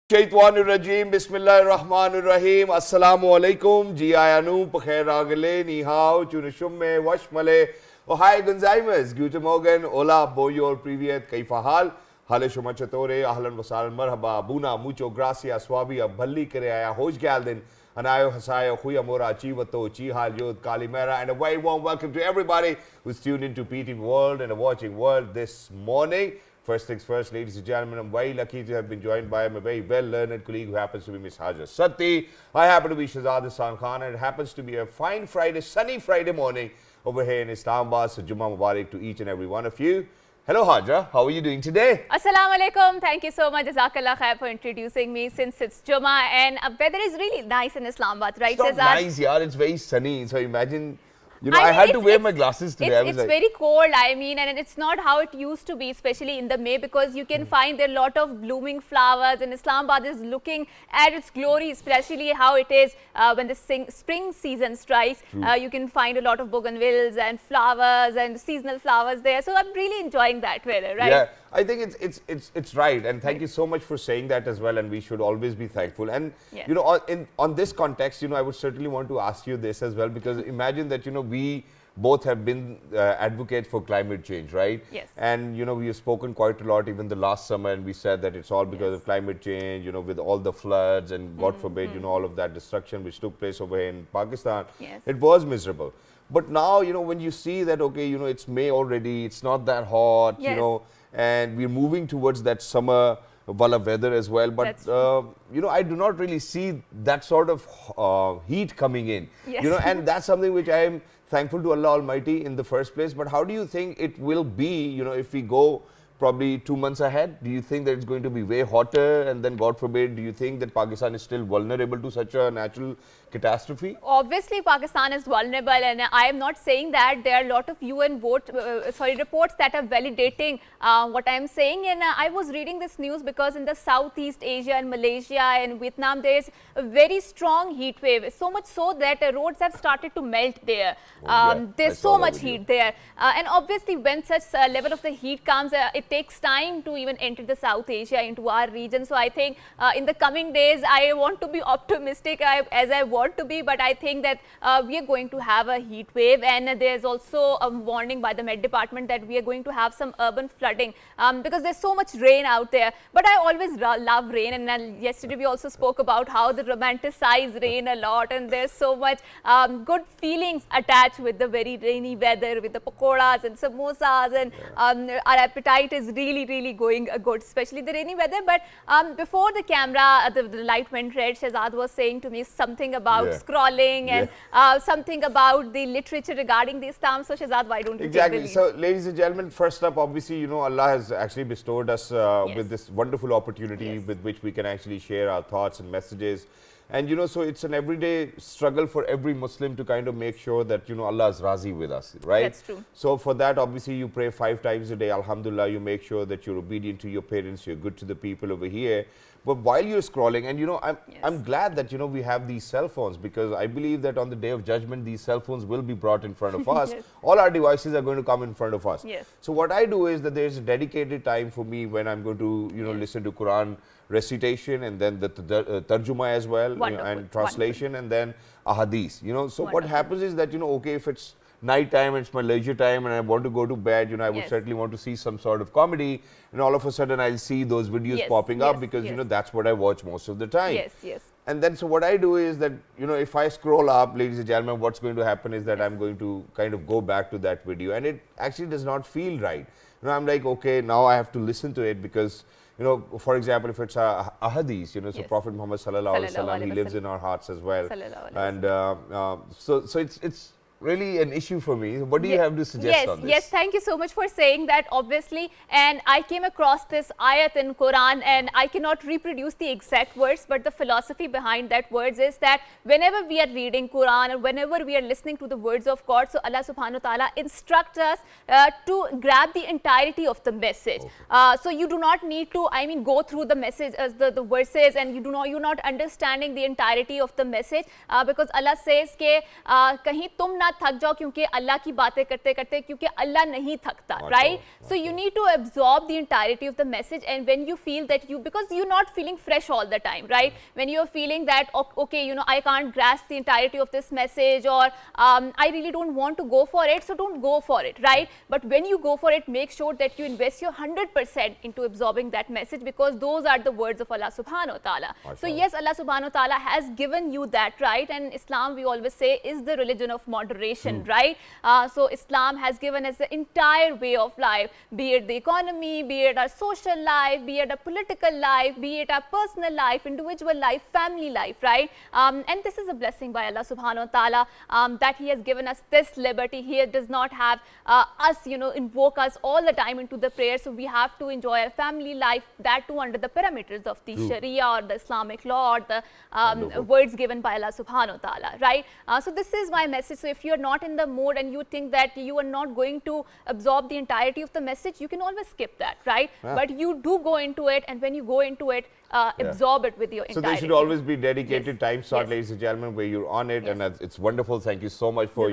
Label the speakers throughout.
Speaker 1: Shaitanirrajim, Bismillahirrahmanirrahim, Assalamu alaikum, Ji Ayanu, Pakhair Agale, Ni Hao, Chunashumme, Washmale, Ohai Gonzaimas, Guten Morgen, Hola, Boyor, Privyet, Kaifa Hal, Hale Shumachatore, Ahlan Wasal, Marhaba, Buna, Mucho Gracias, Swabi, Bhalli Kare Aya, Hoj Galdin, Anayo Hasayo, Huya Mora, Chivato, Chihal Yod, Kalimera, and a very warm welcome to everybody who's tuned into PT World and watching World this morning. First things first, ladies and gentlemen, I'm very lucky to have been joined by my very well-learned colleague who happens to be Miss Hajar Satti. I happen to be Shahzad Hassan Khan, and it happens to be a fine Friday, sunny Friday morning over here in Islamabad. So Jummah Mubarak to each and every one of you. Hello Hajar, how are you doing today?
Speaker 2: Assalamu alaikum. Thank you so much, Jazakallah khair, for introducing me. Since it's Jummah and weather is really nice in Islamabad, right,
Speaker 1: Shahzad? It's not nice, yaar. It's very sunny. So imagine... You know, I had to wear my glasses today.
Speaker 2: It's very cold, I mean, and it's not how it used to be, especially in the May, because you can find there are a lot of blooming flowers, and Islamabad is looking at its glory, especially how it is when the spring season strikes. You can find a lot of bougainvilleas and flowers and seasonal flowers there. So I'm really enjoying that weather, right?
Speaker 1: Yeah, I think it's right, and thank you so much for saying that as well. And we should always be thankful. And you know, on this context, you know, I would certainly want to ask you this as well, because imagine that, you know, we both have been advocates for climate change, right?
Speaker 2: Yes.
Speaker 1: And, you know, we have spoken quite a lot even the last summer, and we said that it's all because of climate change, you know, with all the floods and God forbid, you know, all of that destruction which took place over here in Pakistan.
Speaker 2: Yes.
Speaker 1: It was miserable. But now, you know, when you see that, okay, you know, it's May already, it's not that hot, you know, and we're moving towards that summer wala weather as well, but you know, I do not really see that sort of heat coming in, you know, and that's something which I am thankful to Allah Almighty in the first place. But how do you think it will be, you know, if we go probably 2 months ahead? Do you think that it's going to be way hotter, and then God forbid, do you think that Pakistan is still vulnerable to such a natural catastrophe?
Speaker 2: Obviously, Pakistan is vulnerable, and I am not saying that. There are a lot of UN reports that are validating what I am saying. And I was reading this news because in the Southeast Asia and Malaysia and Vietnam, there is a very strong heat wave. So much so that roads have started to melt there. There's so much heat there. And obviously, when such level of the heat comes, it takes time to even enter the South Asia into our region. So I think in the coming days, I want to be optimistic as I want to be, but I think that we are going to have a heat wave, and there's also a warning by the Met Department that we are going to have some urban flooding because there's so much rain out there. But I always love rain, and yesterday we also spoke about how they romanticize rain a lot, and there's so much good feelings attached with the very rainy weather, with the pakoras and samosas, and our appetite is really going good, especially the rainy weather. But before the camera, the light went red, Shahzad was saying to me something about scrolling and something about the literature regarding the Islam. So Shahzad, why don't you take the lead?
Speaker 1: So ladies and gentlemen, first up, obviously, you know, Allah has actually bestowed us with this wonderful opportunity with which we can actually share our thoughts and messages. And, you know, so it's an everyday struggle for every Muslim to kind of make sure that, you know, Allah is razi with us, right?
Speaker 2: That's true.
Speaker 1: So for that, obviously, you pray 5 times a day, alhamdulillah, you make sure that you're obedient to your parents, you're good to the people over here. But while you're scrolling, and, you know, I'm glad that, you know, we have these cell phones, because I believe that on the day of judgment, these cell phones will be brought in front of us. All our devices are going to come in front of us. So what I do is that there's a dedicated time for me when I'm going to, you know, listen to Quran recitation, and then the tarjuma as well, you know, and translation, and then ahadith, you know. So what happens is that, you know, okay, if it's night time, it's my leisure time, and I want to go to bed, you know, I would certainly want to see some sort of comedy, and all of a sudden I'll see those videos popping up, because, you know, that's what I watch most of the time. And then so what I do is that, you know, if I scroll up, ladies and gentlemen, what's going to happen is that I'm going to kind of go back to that video, and it actually does not feel right. You know, I'm like, okay, now I have to listen to it, because, you know, for example, if it's a hadith, you know, so Prophet Muhammad sallallahu alaihi wasallam, he lives in our hearts as well. And so it's really an issue for me. What do you have to suggest on this?
Speaker 2: Yes, thank you so much for saying that, obviously. And I came across this ayat in Quran, and I cannot reproduce the exact words, but the philosophy behind that words is that whenever we are reading Quran, or whenever we are listening to the words of God, so Allah subhanahu wa ta'ala instructs us to grab the entirety of the message. So you do not need to, I mean, go through the message, the verses, and you're not understanding the entirety of the message, because Allah says ke kahin tum na ना थक जाओ क्योंकि अल्लाह की बातें करते करते, क्योंकि अल्लाह नहीं थकता, right? So you need to absorb the entirety of the message, and when you feel that because you're not feeling fresh all the time, right? When you're feeling that okay, I can't grasp the entirety of this message, or I really don't want to go for it, so don't go for it, right? But when you go for it, make sure that you invest your 100% into absorbing that message, because those are the words of Allah subhanahu wa ta'ala. So yes, Allah subhanahu wa ta'ala has given you that, right? And Islam, we always say, is the religion of moderation, right? So Islam has given us the entire way of life, be it the economy, be it our social life, be it our political life, be it our personal life, individual life, family life, right? And this is a blessing by Allah subhanahu wa ta'ala, that He has given us this liberty. He does not have us, invoke us all the time into the prayer. So we have to enjoy our family life, that too under the parameters of the Sharia or the Islamic law, or the words given by Allah subhanahu wa ta'ala, right? So this is my message. So if you're not in the mood and you think that you are not going to absorb the entirety of the message, you can always skip that, right? But you do go into it, and when you go into it, absorb it with your entirety.
Speaker 1: So there should always be dedicated time slot, ladies and gentlemen, where you're on it, and it's wonderful. Thank you so much for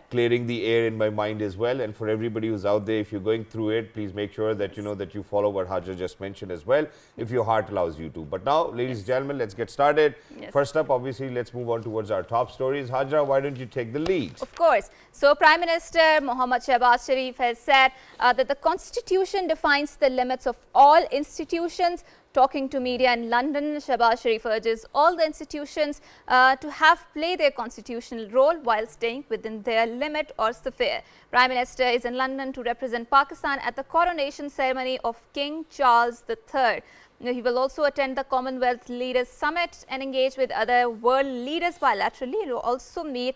Speaker 1: clearing the air in my mind as well. And for everybody who's out there, if you're going through it, please make sure that that you follow what Hajra just mentioned as well, if your heart allows you to. But now, ladies and gentlemen, let's get started. First up, obviously, let's move on towards our top stories. Hajra, why don't you take the lead?
Speaker 2: Of course. So Prime Minister Mohammad Shehbaz Sharif has said that the Constitution defines the limits of all institutions. Talking to media in London, Shehbaz Sharif urges all the institutions to play their constitutional role while staying within their limit or sphere. Prime Minister is in London to represent Pakistan at the coronation ceremony of King Charles III. He will also attend the Commonwealth Leaders Summit and engage with other world leaders bilaterally. He will also meet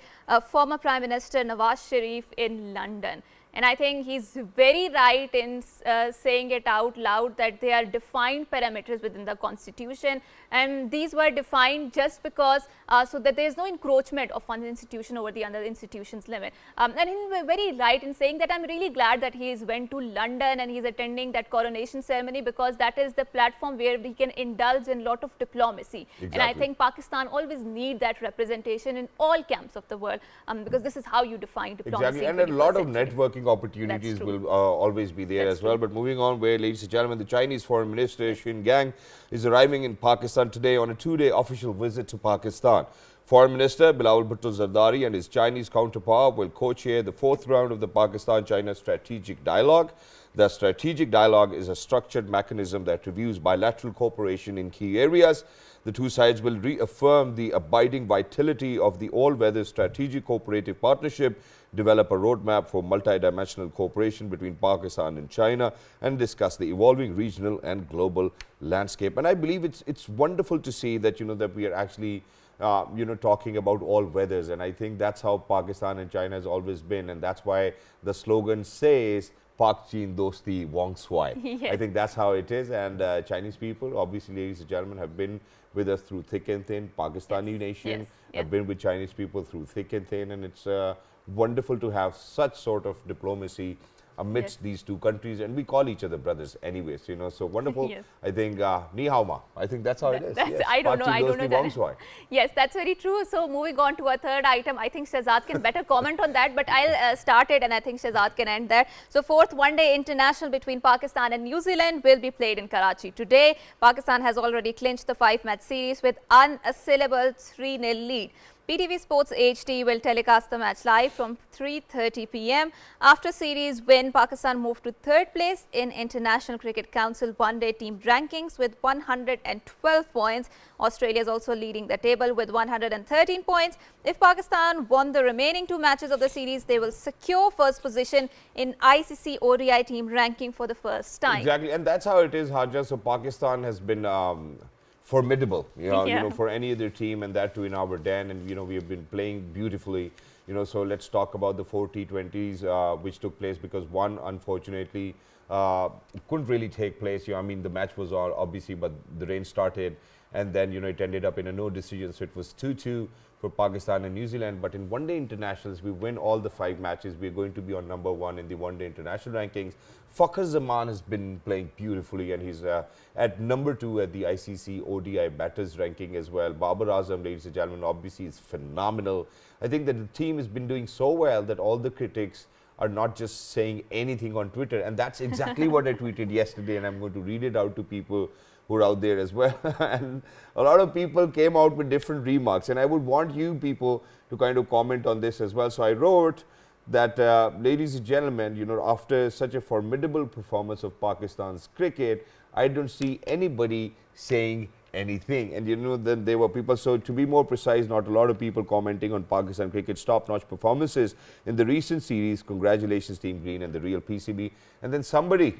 Speaker 2: former Prime Minister Nawaz Sharif in London. And I think he's very right in saying it out loud that there are defined parameters within the Constitution, and these were defined just because so that there is no encroachment of one institution over the other institution's limit. And he's very right in saying that I'm really glad that he went to London and he's attending that coronation ceremony, because that is the platform where we can indulge in a lot of diplomacy. And I think Pakistan always need that representation in all camps of the world, because this is how you define diplomacy.
Speaker 1: And a lot of networking opportunities will always be there as well. But moving on, where, ladies and gentlemen, the Chinese Foreign Minister Xin Gang is arriving in Pakistan today on a 2-day official visit to Pakistan. Foreign Minister Bilawal Bhutto Zardari and his Chinese counterpart will co-chair the 4th round of the Pakistan-China Strategic Dialogue. The Strategic Dialogue is a structured mechanism that reviews bilateral cooperation in key areas. The two sides will reaffirm the abiding vitality of the all-weather strategic cooperative partnership, develop a roadmap for multidimensional cooperation between Pakistan and China, and discuss the evolving regional and global landscape. And I believe it's wonderful to see that that we are actually talking about all weathers, and I think that's how Pakistan and China has always been, and that's why the slogan says Pak Chin Dosti Wong Swai. I think that's how it is, and Chinese people, obviously, ladies and gentlemen, have been with us through thick and thin. Pakistani nation have been with Chinese people through thick and thin, and it's wonderful to have such sort of diplomacy amidst these two countries, and we call each other brothers anyways, so wonderful. I think ni hao ma, I think that's how it is.
Speaker 2: I don't know that. Yes, that's very true. So moving on to our third item, I think Shehzad can better comment on that, but I'll start it and I think Shehzad can end there. So 4th one-day international between Pakistan and New Zealand will be played in Karachi today. Pakistan has already clinched the 5-match series with unassailable 3-0 lead. PTV Sports HD will telecast the match live from 3:30 p.m. After series win, Pakistan moved to 3rd place in International Cricket Council one-day team rankings with 112 points. Australia is also leading the table with 113 points. If Pakistan won the remaining 2 matches of the series, they will secure first position in ICC ODI team ranking for the first time.
Speaker 1: Exactly, and that's how it is, Hajra. So Pakistan has been formidable, for any other team, and that too in our den, and we have been playing beautifully, so let's talk about the 4 T20s which took place, because one, unfortunately, couldn't really take place. I mean, the match was on, obviously, but the rain started, and then, it ended up in a no decision. So it was 2-2 for Pakistan and New Zealand. But in one-day internationals, we win all the 5 matches. We're going to be on #1 in the one-day international rankings. Fakhar Zaman has been playing beautifully, and he's at #2 at the ICC ODI batters ranking as well. Babar Azam, ladies and gentlemen, obviously is phenomenal. I think that the team has been doing so well that all the critics are not just saying anything on Twitter. And that's exactly what I tweeted yesterday, and I'm going to read it out to people who are out there as well. And a lot of people came out with different remarks, and I would want you people to kind of comment on this as well. So I wrote that, ladies and gentlemen, after such a formidable performance of Pakistan's cricket, I don't see anybody saying anything. And then there were people, so to be more precise, not a lot of people commenting on Pakistan cricket's top-notch performances in the recent series. Congratulations, Team Green and the real PCB. And then somebody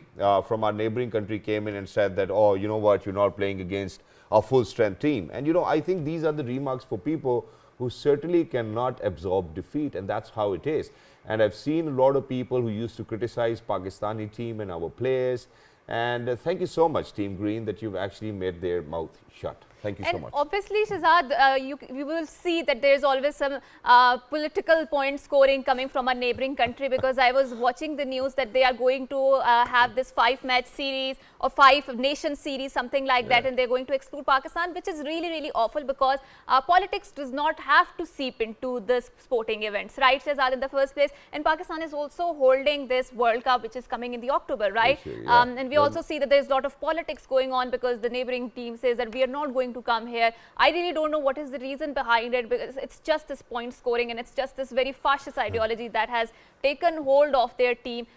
Speaker 1: from our neighboring country came in and said that, oh, you know what, you're not playing against a full-strength team. And I think these are the remarks for people who certainly cannot absorb defeat, and that's how it is. And I've seen a lot of people who used to criticize Pakistani team and our players. And thank you so much, Team Green, that you've actually made their mouth shut. Thank you so much.
Speaker 2: Obviously, Shahzad, you will see that there is always some political point scoring coming from a neighboring country, because I was watching the news that they are going to have this 5-match series or 5-nation series, something like that, and they're going to exclude Pakistan, which is really, really awful, because politics does not have to seep into this sporting events, right, Shahzad, in the first place. And Pakistan is also holding this World Cup, which is coming in the October, right?
Speaker 1: Sure, yeah.
Speaker 2: And we also see that there's a lot of politics going on, because the neighboring team says that we are not going to come here. I really don't know what is the reason behind it, because it's just this point scoring, and it's just this very fascist ideology that has taken hold of their team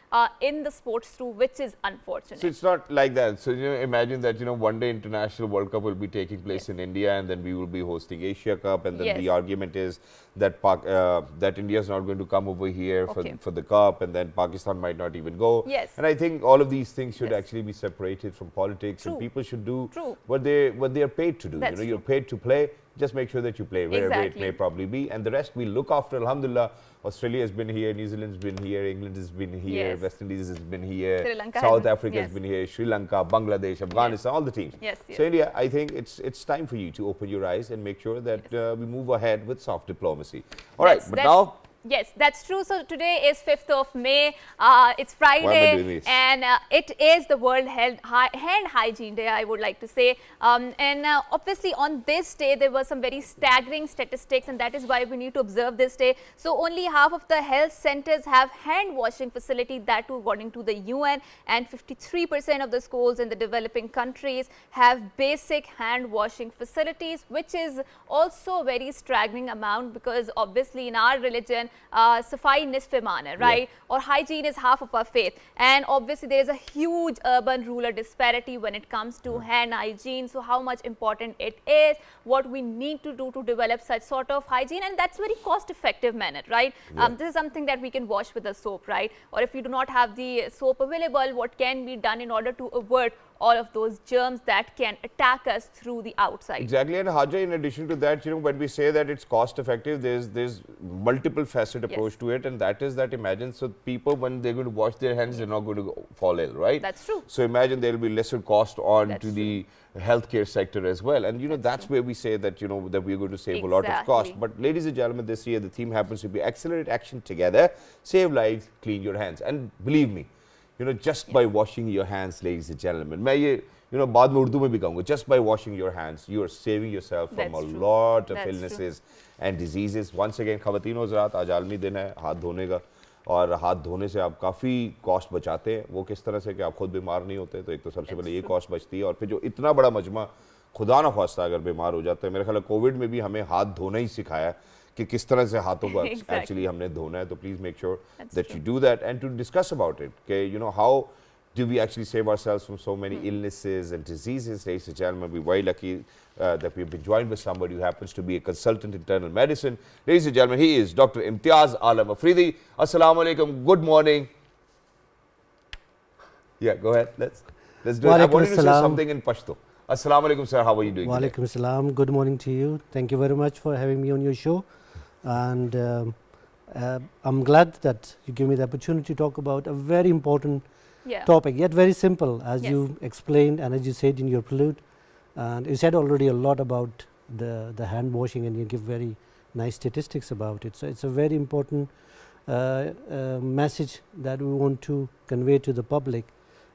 Speaker 2: in the sports too, which is unfortunate.
Speaker 1: So it's not like that. So imagine that one-day international World Cup will be taking place in India, and then we will be hosting Asia Cup, and then the argument is that that India is not going to come over here for the cup, and then Pakistan might not even go.
Speaker 2: Yes.
Speaker 1: And I think all of these things should actually be separated from politics, and people should do what they are paid to do. You're paid to play. Just make sure that you play wherever it may probably be, and the rest we look after. Alhamdulillah, Australia has been here, New Zealand's been here, England has been here, West Indies has been here, South Africa has been here, Sri Lanka, Bangladesh, Afghanistan, all the teams. So India, I think it's time for you to open your eyes and make sure that we move ahead with soft diplomacy. All right, but now.
Speaker 2: Yes, that's true. So today is 5th of May. It's Friday, and it is the World Hand Hygiene Day, I would like to say. And obviously on this day, there were some very staggering statistics, and that is why we need to observe this day. So only half of the health centers have hand washing facilities, that too according to the UN, and 53% of the schools in the developing countries have basic hand washing facilities, which is also a very staggering amount, because obviously in our religion, Safai nisfe mana, right? Or hygiene is half of our faith. And obviously there is a huge urban-rural disparity when it comes to hand hygiene. So how much important it is, what we need to do to develop such sort of hygiene, and that's very cost-effective manner, right? This is something that we can wash with a soap, right? Or if you do not have the soap available, what can be done in order to avert all of those germs that can attack us through the outside.
Speaker 1: Exactly. And Haja, in addition to that, when we say that it's cost effective, there's multiple facet approach to it, and that is that imagine, so people, when they're going to wash their hands, they're not going to fall ill, right?
Speaker 2: That's true.
Speaker 1: So imagine there will be lesser cost on to the healthcare sector as well, and that's where we say that that we're going to save a lot of cost. But ladies and gentlemen, this year the theme happens to be accelerate action together, save lives, clean your hands. And believe me, just by washing your hands, ladies and gentlemen, मैं ये बाद में उर्दू में भी कहूँगा, just by washing your hands, you are saving yourself from a lot of illnesses and diseases. Once again, ख़वातीन और हज़रात, आज आलमी दिन है हाथ धोने का, और हाथ धोने से आप काफ़ी कॉस्ट बचाते हैं। वो किस तरह से कि आप खुद बीमार नहीं होते, तो एक तो सबसे पहले ये कॉस्ट बचती है, और फिर जो इतना बड़ा मजमा खुदा न ख्वास्ता अगर बीमार हो जाता है, मेरे ख्याल है कोविड में भी हमें हाथ धोना ही सिखाया कि किस तरह से हाथों को एक्चुअली हमने धोना है. तो please make sure that you do that and to discuss about it कि you know how do we actually save ourselves from so many illnesses and diseases. Ladies and gentlemen, we're very lucky that we've been joined with somebody who happens to be a consultant in internal medicine. Ladies and gentlemen, he is Dr. Imtiaz Alam Afridi. Assalamu alaikum. Good morning. Yeah, go ahead. Let's do it. I wanted to say something in Pashto. Assalamu alaikum, sir. How are you doing?
Speaker 3: Wa alaikum salam. Good morning to you. Thank you very much for having me on your show. And I'm glad that you give me the opportunity to talk about a very important
Speaker 2: Yeah.
Speaker 3: topic, yet very simple, as
Speaker 2: Yes.
Speaker 3: you explained and as you said in your prelude. And you said already a lot about the hand washing, and you give very nice statistics about it. So it's a very important message that we want to convey to the public,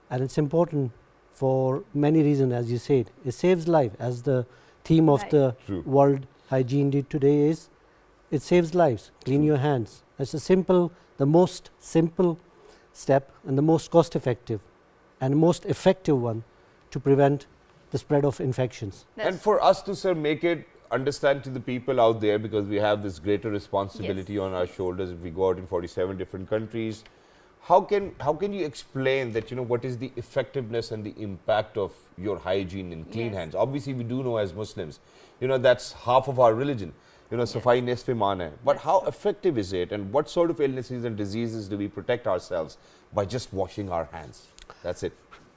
Speaker 3: and it's important for many reasons, as you said. It saves life, as the theme of
Speaker 2: Right.
Speaker 3: the
Speaker 1: True.
Speaker 3: World Hygiene Day today is. It saves lives. Clean
Speaker 1: True.
Speaker 3: your hands. It's a simple, the most simple step and the most cost effective and most effective one to prevent the spread of infections.
Speaker 1: And for us to, sir, make it understand to the people out there, because we have this greater responsibility
Speaker 2: Yes.
Speaker 1: on our shoulders if we go out in 47 different countries, how can you explain that, you know, what is the effectiveness and the impact of your hygiene and clean
Speaker 2: Yes.
Speaker 1: hands? Obviously, we do know as Muslims, you know, that's half of our religion. You know, safai nisf iman hai. But how effective is it, and what sort of illnesses and diseases do we protect ourselves by just washing our hands? That's it.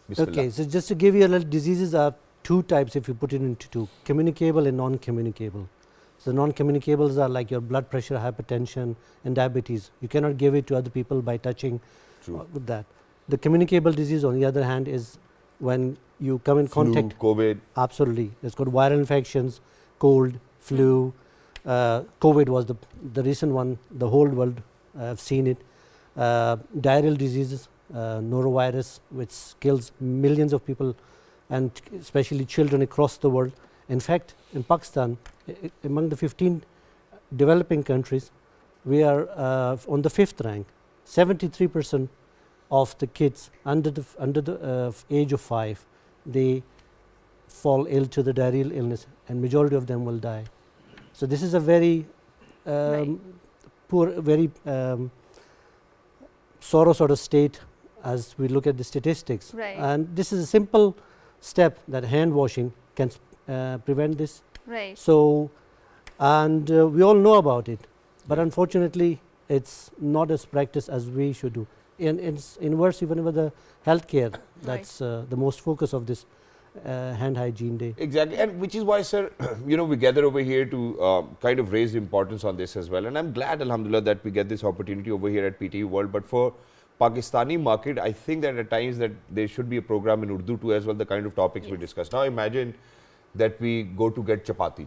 Speaker 1: Bismillah.
Speaker 3: Okay, so just to give you a little, diseases are two types if you put it into two: communicable and non-communicable. So non-communicables are like your blood pressure, hypertension, and diabetes. You cannot give it to other people by touching
Speaker 1: True.
Speaker 3: with that. The communicable disease, on the other hand, is when you come in
Speaker 1: Flu,
Speaker 3: contact.
Speaker 1: COVID.
Speaker 3: Absolutely, it's got viral infections, cold, flu. COVID was the recent one. The whole world have seen it. Diarrheal diseases, norovirus, which kills millions of people, and especially children across the world. In fact, in Pakistan, among the 15 developing countries, we are on the 5th rank. 73% of the kids under the age of 5, they fall ill to the diarrheal illness, and majority of them will die. So this is a very
Speaker 2: Right.
Speaker 3: poor, very sorrow sort of state as we look at the statistics.
Speaker 2: Right.
Speaker 3: And this is a simple step that hand washing can prevent this.
Speaker 2: Right.
Speaker 3: So, and we all know about it, but unfortunately, it's not as practiced as we should do. And it's inverse even with the healthcare. That's the most focus of this hand hygiene day.
Speaker 1: Exactly, and which is why, sir, you know, we gather over here to kind of raise the importance on this as well. And I'm glad, alhamdulillah, that we get this opportunity over here at PTE World. But for Pakistani market, I think that at times that there should be a program in Urdu too as well, the kind of topics we
Speaker 2: Yes.
Speaker 1: discuss. Now imagine that we go to get chapati,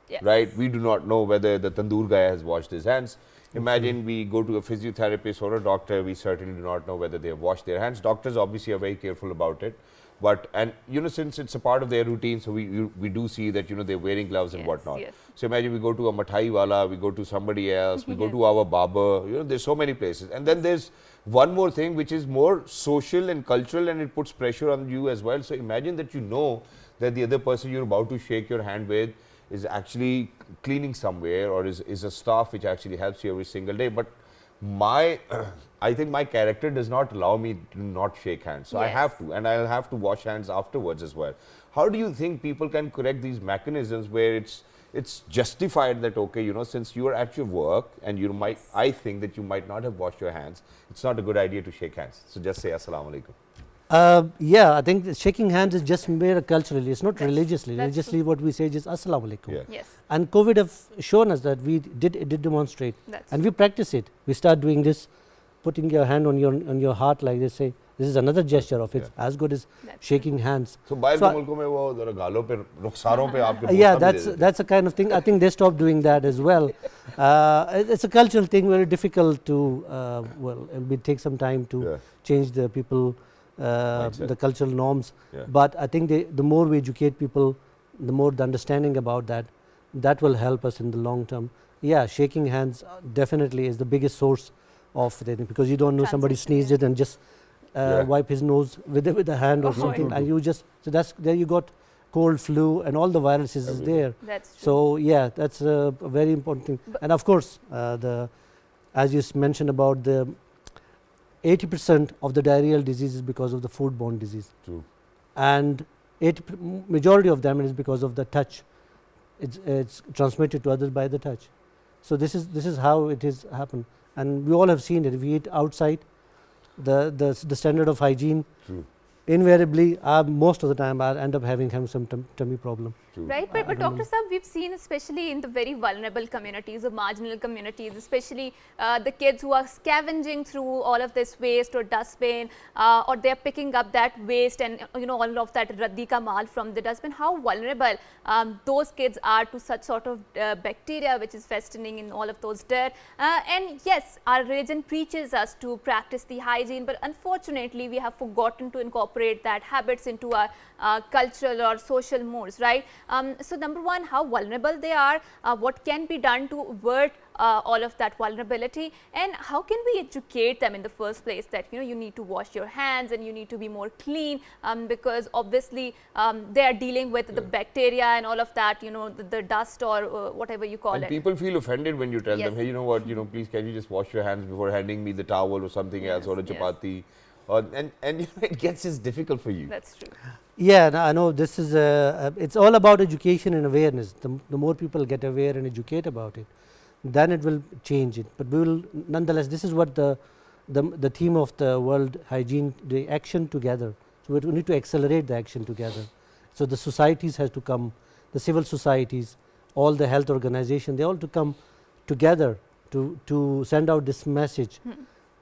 Speaker 2: Yes.
Speaker 1: right? We do not know whether the tandoor guy has washed his hands. Imagine we go to a physiotherapist or a doctor, we certainly do not know whether they have washed their hands. Doctors obviously are very careful about it. But, and you know, since it's a part of their routine, so we do see that, you know, they're wearing gloves and
Speaker 2: Yes,
Speaker 1: whatnot.
Speaker 2: yes.
Speaker 1: So imagine we go to a mathai wala, we go to somebody else, we go
Speaker 2: Yes.
Speaker 1: to our barber, you know, there's so many places. And then there's one more thing which is more social and cultural, and it puts pressure on you as well. So imagine that you know that the other person you're about to shake your hand with is actually cleaning somewhere, or is a staff which actually helps you every single day. But my I think my character does not allow me to not shake hands, so I
Speaker 2: Yes.
Speaker 1: have to, and I'll have to wash hands afterwards as well. How do you think people can correct these mechanisms where it's justified that, okay, you know, since you are at your work and you might, I think that you might not have washed your hands, it's not a good idea to shake hands, so just say assalamu alaikum.
Speaker 3: Yeah, I think shaking hands is just mere culturally. It's not
Speaker 2: That's-
Speaker 3: religiously.
Speaker 2: that's
Speaker 3: Religiously, what we say is assalamu alaikum.
Speaker 1: Yeah.
Speaker 2: Yes.
Speaker 3: And COVID have shown us that it did demonstrate,
Speaker 2: That's
Speaker 3: and we practice it. We start doing this, putting your hand on your heart like this. Say this is another gesture of it, as good as
Speaker 2: That's
Speaker 3: shaking hands.
Speaker 1: So बाहर
Speaker 3: So-
Speaker 1: के मुल्कों में वो जरा गालों पे रुखसारों पे आपके
Speaker 3: Yeah,
Speaker 1: पोस्टर भी दे देते हैं।
Speaker 3: that's a kind of thing. I think they stopped doing that as well. It's a cultural thing, very difficult to well, it will take some time to
Speaker 1: Yeah.
Speaker 3: change the people,
Speaker 1: Mindset.
Speaker 3: the cultural norms.
Speaker 1: Yeah.
Speaker 3: But I think the more we educate people, the more the understanding about that will help us in the long term. Yeah, shaking hands definitely is the biggest source of it, because you don't know somebody
Speaker 2: Transmission,
Speaker 3: sneezed
Speaker 2: yeah.
Speaker 3: it and just
Speaker 1: Yeah.
Speaker 3: wipe his nose with a hand or
Speaker 2: Oh,
Speaker 3: something,
Speaker 2: yeah.
Speaker 3: and you just so that's there you got cold, flu, and all the viruses is
Speaker 1: Everything.
Speaker 3: there.
Speaker 2: That's true.
Speaker 3: So yeah, that's a very important thing.
Speaker 2: But-
Speaker 3: And of course, as you mentioned about the 80% of the diarrheal disease is because of the foodborne disease,
Speaker 1: True.
Speaker 3: and majority of them is because of the touch. It's transmitted to others by the touch. So this is how it is happen, and we all have seen it. If we eat outside, the standard of hygiene
Speaker 1: True.
Speaker 3: invariably, most of the time, I end up having some tummy problem.
Speaker 2: Right, but Dr. Saab, we've seen especially in the very vulnerable communities or marginal communities, especially the kids who are scavenging through all of this waste or dustbin, or they're picking up that waste and all of that raddi ka mal from the dustbin. How vulnerable those kids are to such sort of bacteria which is festering in all of those dirt. And yes, our religion preaches us to practice the hygiene, but unfortunately we have forgotten to incorporate that habits into our cultural or social modes, right? So number one, how vulnerable they are, what can be done to avert all of that vulnerability, and how can we educate them in the first place that you need to wash your hands and you need to be more clean, because obviously they are dealing with the bacteria and all of that, the dust or whatever you call it.
Speaker 1: People feel offended when you tell
Speaker 2: Yes.
Speaker 1: them, hey, you know what, please can you just wash your hands before handing me the towel or something else, or a chapati, and it gets just difficult for you.
Speaker 2: That's true.
Speaker 3: Yeah, no, I know this is it's all about education and awareness. The more people get aware and educate about it, then it will change it. But we will nonetheless, this is what the theme of the World Hygiene Day, action together. So we need to accelerate the action together. So the societies has to come, the civil societies, all the health organizations, they all to come together to send out this message.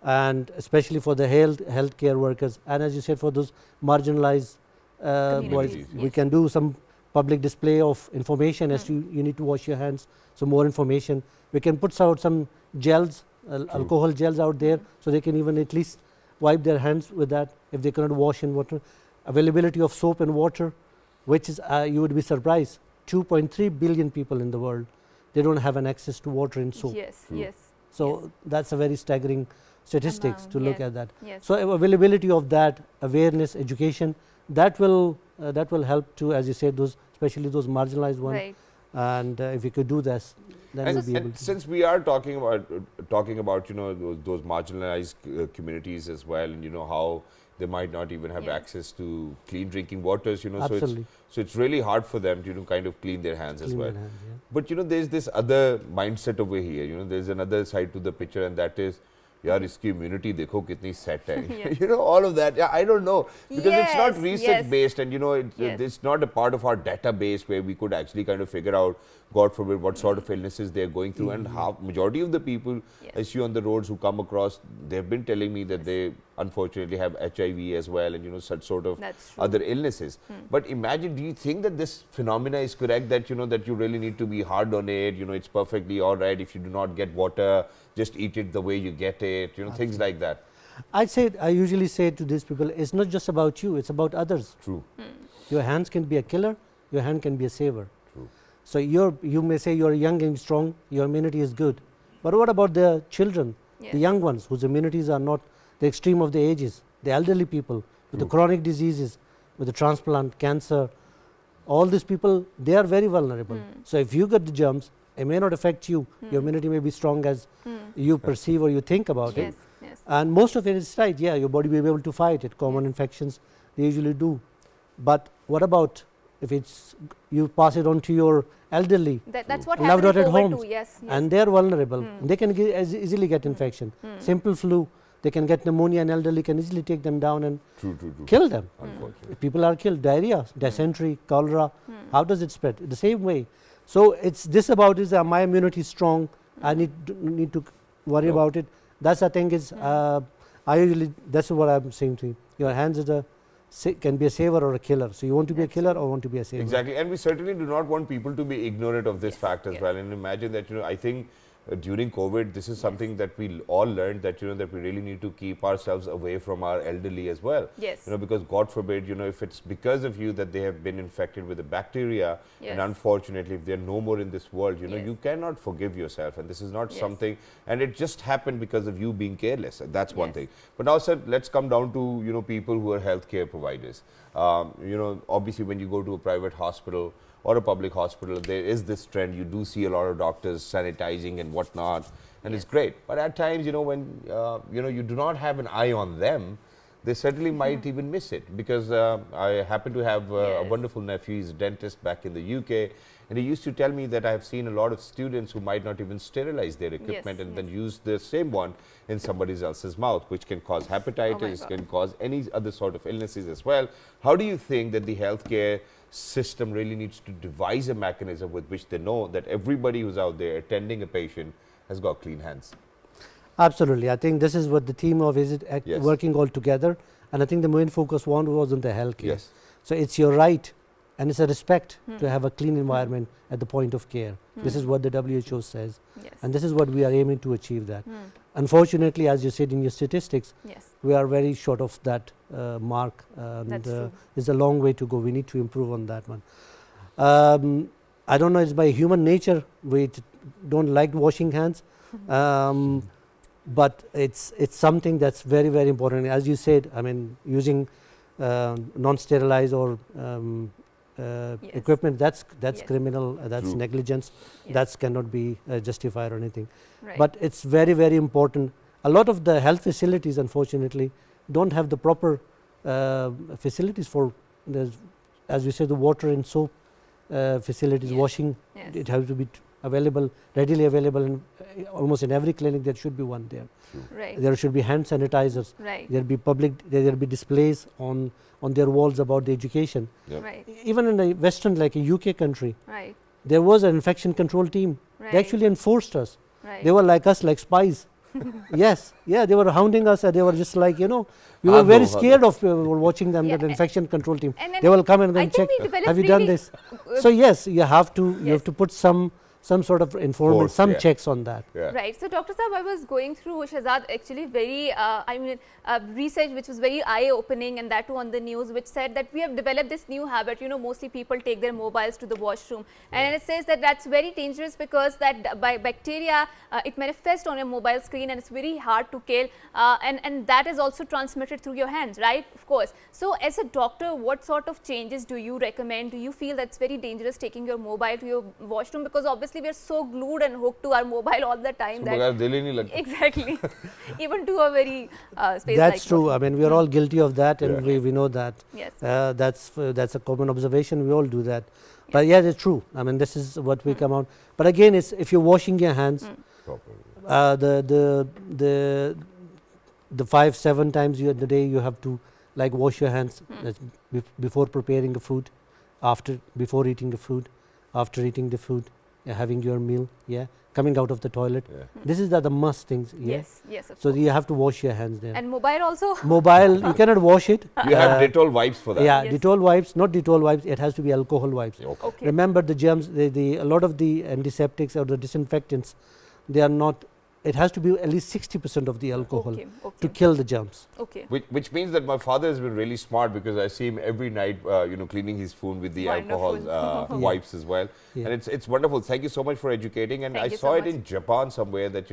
Speaker 3: And especially for the healthcare workers, and as you said, for those marginalized boys, we can do some public display of information as to you need to wash your hands. So more information. We can put out some gels, alcohol gels out there, so they can even at least wipe their hands with that if they cannot wash in water. Availability of soap and water, which is you would be surprised, 2.3 billion people in the world, they don't have an access to water and soap.
Speaker 2: Yes, yes.
Speaker 3: So that's a very staggering statistics to look at that.
Speaker 2: Yes.
Speaker 3: So availability of that, awareness, education, that will help to, as you said, those especially those marginalized ones.
Speaker 2: Right.
Speaker 3: And if we could do this, then we'll be able
Speaker 1: And
Speaker 3: to.
Speaker 1: since we are talking about those marginalized communities as well, and how they might not even have access to clean drinking waters,
Speaker 3: Absolutely.
Speaker 1: so it's really hard for them to kind of clean their hands as
Speaker 3: Clean
Speaker 1: well.
Speaker 3: their hands, yeah.
Speaker 1: But there's this other mindset over here. There's another side to the picture, and that is, yaar, iski immunity dekho kitni set hai. All of that. Yeah, I don't know, because it's not research based, and it's not a part of our database where we could actually kind of figure out, God forbid, what sort of illnesses they're going through. And how majority of the people I see on the roads who come across, they've been telling me that they unfortunately have HIV as well, and such sort of other illnesses. But imagine, do you think that this phenomena is correct, that that you really need to be hard on it? It's perfectly all right if you do not get water, just eat it the way you get it, things like that.
Speaker 3: I usually say to these people, it's not just about you, it's about others.
Speaker 1: True.
Speaker 3: Your hands can be a killer, your hand can be a saver.
Speaker 1: True.
Speaker 3: So you may say you're young and strong, your immunity is good. But what about the children, the young ones whose immunities are not the extreme of the ages, the elderly people with the chronic diseases, with the transplant, cancer, all these people, they are very vulnerable. So if you get the germs, it may not affect you. Your immunity may be strong as you perceive or you think about it.
Speaker 2: Yes.
Speaker 3: And most of it is right. Yeah, your body will be able to fight it. Common infections, they usually do. But what about if you pass it on to your elderly,
Speaker 2: That's what
Speaker 3: loved
Speaker 2: happened
Speaker 3: at
Speaker 2: in
Speaker 3: home,
Speaker 2: COVID too. Yes.
Speaker 3: and they are vulnerable. They can easily get infection. Simple flu, they can get pneumonia, and elderly can easily take them down and
Speaker 1: True.
Speaker 3: kill them.
Speaker 1: Unfortunately.
Speaker 3: People are killed. Diarrhea, dysentery, cholera. How does it spread? The same way. So it's this about is my immunity is strong. I need to worry about it. That's the thing is I usually that's what I'm saying to you. Your hands can be a saver or a killer. So you want to be a killer or want to be a saver?
Speaker 1: Exactly, and we certainly do not want people to be ignorant of this fact as well. And imagine that I think during COVID, this is something that we all learned, that that we really need to keep ourselves away from our elderly as well.
Speaker 2: Yes.
Speaker 1: Because God forbid, if it's because of you that they have been infected with the bacteria, and unfortunately, if they're no more in this world, you cannot forgive yourself, and this is not something, and it just happened because of you being careless. That's one thing. But now, sir, let's come down to people who are healthcare providers. Obviously, when you go to a private hospital or a public hospital, there is this trend. You do see a lot of doctors sanitizing and whatnot, and it's great. But at times, when you do not have an eye on them, they certainly might even miss it, because I happen to have a
Speaker 2: Yes.
Speaker 1: wonderful nephew. He's a dentist back in the UK, and he used to tell me that I have seen a lot of students who might not even sterilize their equipment and then use the same one in somebody else's mouth, which can cause hepatitis,
Speaker 2: God.
Speaker 1: can cause any other sort of illnesses as well. How do you think that the healthcare system really needs to devise a mechanism with which they know that everybody who's out there attending a patient has got clean hands?
Speaker 3: Absolutely. I think this is what the team of is it
Speaker 1: Yes.
Speaker 3: working all together, and I think the main focus one was on the healthcare.
Speaker 1: Yes.
Speaker 3: So it's your right and it's a respect to have a clean environment at the point of care. This is what the WHO says,
Speaker 2: Yes.
Speaker 3: and this is what we are aiming to achieve that. Unfortunately, as you said in your statistics,
Speaker 2: Yes.
Speaker 3: we are very short of that mark, and
Speaker 2: That's true.
Speaker 3: there's a long way to go. We need to improve on that one. I don't know, it's by human nature we don't like washing hands, but it's something that's very, very important. As you said, I mean, using non-sterilized or equipment, that's
Speaker 2: Yes.
Speaker 3: criminal, that's
Speaker 1: True.
Speaker 3: negligence,
Speaker 2: Yes.
Speaker 3: that cannot be justified or anything.
Speaker 2: Right.
Speaker 3: But it's very, very important. A lot of the health facilities, unfortunately, don't have the proper facilities for, as we said, the water and soap facilities,
Speaker 2: Yes.
Speaker 3: washing.
Speaker 2: Yes.
Speaker 3: It has to be available, readily available in almost in every clinic. There should be one there.
Speaker 2: Right.
Speaker 3: There should be hand sanitizers.
Speaker 2: Right.
Speaker 3: There be there will be displays on their walls about the education.
Speaker 1: Yep.
Speaker 2: Right.
Speaker 3: Even in a Western, like a UK country,
Speaker 2: Right.
Speaker 3: there was an infection control team.
Speaker 2: Right.
Speaker 3: They actually enforced us.
Speaker 2: Right.
Speaker 3: They were like us, like spies. Yes, yeah, they were hounding us, and they were just like, we were
Speaker 1: Hard
Speaker 3: very
Speaker 1: though,
Speaker 3: scared of watching them.
Speaker 2: Yeah,
Speaker 3: That infection control team.
Speaker 2: and
Speaker 3: They will come and
Speaker 2: I
Speaker 3: then
Speaker 2: think
Speaker 3: check.
Speaker 2: we developed
Speaker 3: Have you done
Speaker 2: really,
Speaker 3: this? So yes, you have to
Speaker 2: Yes.
Speaker 3: put some sort of informant,
Speaker 1: Force,
Speaker 3: some
Speaker 1: yeah.
Speaker 3: checks on that.
Speaker 1: Yeah.
Speaker 2: Right. So, Dr. Saab, I was going through Shahzad actually very, research which was very eye-opening, and that too on the news, which said that we have developed this new habit. Mostly people take their mobiles to the washroom, and it says that that's very dangerous because that by bacteria it manifests on your mobile screen, and it's very hard to kill, and that is also transmitted through your hands, right? Of course. So, as a doctor, what sort of changes do you recommend? Do you feel that's very dangerous taking your mobile to your washroom, because obviously we are so glued and hooked to our mobile all the time
Speaker 1: So
Speaker 2: that
Speaker 1: बगैर दिल ही नहीं लगता.
Speaker 2: exactly even to a very space
Speaker 3: That's
Speaker 2: like
Speaker 3: true.
Speaker 2: washroom.
Speaker 3: I mean, we are all guilty of that, and
Speaker 1: Yeah.
Speaker 3: we know that.
Speaker 2: Yes.
Speaker 3: That's a common observation. We all do that. But yeah, it's true. I mean, this is what we come out. But again, it's if you're washing your hands, the 5-7 times in the day you have to like wash your hands. That's before preparing the food, before eating the food, after eating the food, having your meal, coming out of the toilet.
Speaker 1: Yeah.
Speaker 3: This is the must things.
Speaker 2: Yes, yes, of
Speaker 3: So
Speaker 2: course.
Speaker 3: you have to wash your hands there.
Speaker 2: And mobile also.
Speaker 3: Mobile, you cannot wash it.
Speaker 1: You have Dettol wipes for that.
Speaker 3: Yeah,
Speaker 2: Yes.
Speaker 3: Dettol wipes, not Dettol wipes. It has to be alcohol wipes.
Speaker 1: Okay.
Speaker 2: Okay.
Speaker 3: Remember the germs. A lot of the antiseptics or the disinfectants, they are not. It has to be at least 60% of the alcohol
Speaker 2: Okay,
Speaker 3: to
Speaker 2: okay,
Speaker 3: kill the germs.
Speaker 2: okay.
Speaker 1: Which means that my father has been really smart, because I see him every night, cleaning his phone with the alcohol
Speaker 2: Wonderful.
Speaker 1: wipes as well.
Speaker 3: Yeah.
Speaker 1: And it's wonderful. Thank you so much for educating. And
Speaker 2: Thank
Speaker 1: I
Speaker 2: you
Speaker 1: saw
Speaker 2: so
Speaker 1: it
Speaker 2: much.
Speaker 1: in Japan somewhere that,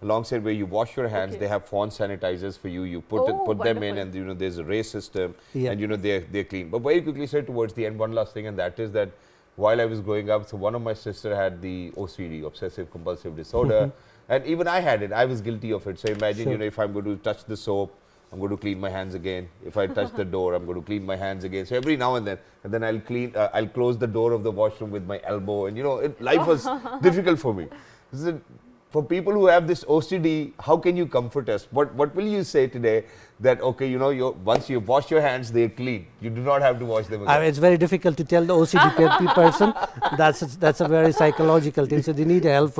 Speaker 1: alongside where you wash your hands,
Speaker 2: Okay.
Speaker 1: they have phone sanitizers for you. You put
Speaker 2: Oh,
Speaker 1: them in,
Speaker 2: wonderful.
Speaker 1: and there's a ray system,
Speaker 3: Yeah.
Speaker 1: and they're clean. But very quickly, sir, towards the end, one last thing, and that is that while I was growing up, so one of my sister had the OCD, obsessive compulsive disorder. And even I had it. I was guilty of it. So imagine,
Speaker 3: Sure.
Speaker 1: if I'm going to touch the soap, I'm going to clean my hands again. If I touch the door, I'm going to clean my hands again. So every now and then I'll I'll close the door of the washroom with my elbow. And life was difficult for me. So for people who have this OCD, how can you comfort us? What will you say today that, okay, once you wash your hands, they're clean. You do not have to wash them again.
Speaker 3: It's very difficult to tell the OCD person. That's a very psychological thing. So they need help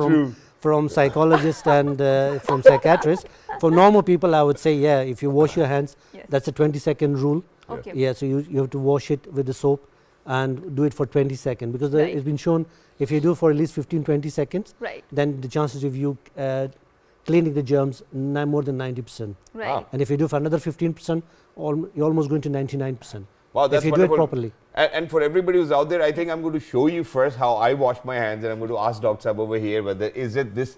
Speaker 3: from psychologists and from psychiatrists. For normal people, I would say, if you wash your hands,
Speaker 2: Yes.
Speaker 3: that's a 20-second rule.
Speaker 2: Okay.
Speaker 3: Yeah, so you have to wash it with the soap and do it for 20 seconds, because
Speaker 2: Right.
Speaker 3: it's been shown if you do for at least 15-20 seconds,
Speaker 2: Right.
Speaker 3: then the chances of you cleaning the germs more than 90%.
Speaker 2: Right.
Speaker 1: Wow.
Speaker 3: And if you do for another 15%, you're almost going to 99%.
Speaker 1: Wow, that's
Speaker 3: if you
Speaker 1: wonderful.
Speaker 3: do it properly.
Speaker 1: And for everybody who's out there, I think I'm going to show you first how I wash my hands, and I'm going to ask Dr. Saab over here whether is this